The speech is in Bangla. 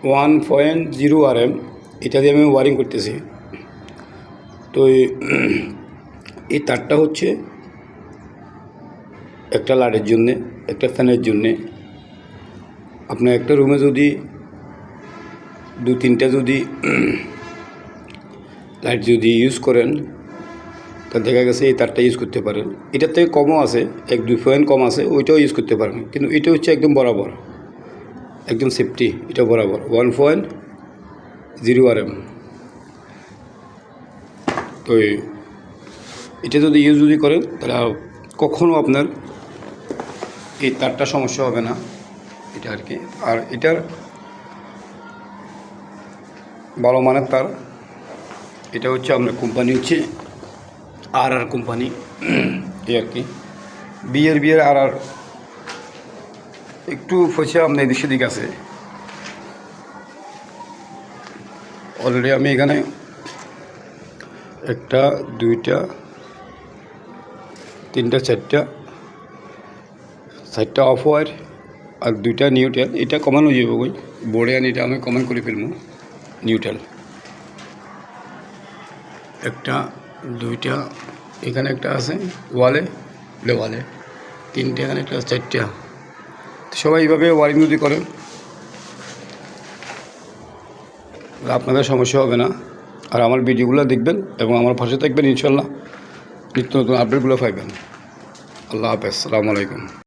1.0 RM এটা দিয়ে আমি ওয়ারিং করতেছি। তো এই তারটা হচ্ছে একটা লাইটের জন্যে, একটা ফ্যানের জন্যে। আপনার একটা রুমে যদি 2-3টা যদি লাইট যদি ইউজ করেন, তা দেখা গেছে এই তারটা ইউজ করতে পারেন। এটার থেকে কমও আছে, 1-2 পয়েন্ট কম আছে, ওইটাও ইউজ করতে পারেন। কিন্তু এটা হচ্ছে একদম বরাবর, একদম সেফটি, এটা বরাবর 1.0 RM। তো এটা যদি ইউজ করেন তাহলে কখনও আপনার এই তারটা সমস্যা হবে না, এটা আর কি। আর এটার ভালো মানের তার। এটা হচ্ছে আপনার কোম্পানি হচ্ছে RR কোম্পানি, এই আর কি। বিয়ের RR একটু পয়সা আপনার এদিক সেদিক আছে। অলরেডি আমি এখানে 1টা 2টা 3টা 4টা অফ ওয়ার আর 2টা নিউট্রাল। এটা কমানো যাবে ওই বোর্ডে, আনি এটা আমি কমান করে ফেলবো নিউট্রাল। 1টা 2টা এখানে একটা আছে ওয়ালে, 3টে এখানে একটা 4টা। সবাই এইভাবে ওয়ারিং যদি করেন আপনাদের সমস্যা হবে না। আর আমার ভিডিওগুলো দেখবেন এবং আমার পাশে থাকবেন, ইনশাল্লাহ নিত্য নতুন আপডেটগুলো পাইবেন। আল্লাহ হাফেজ, আসসালামু আলাইকুম।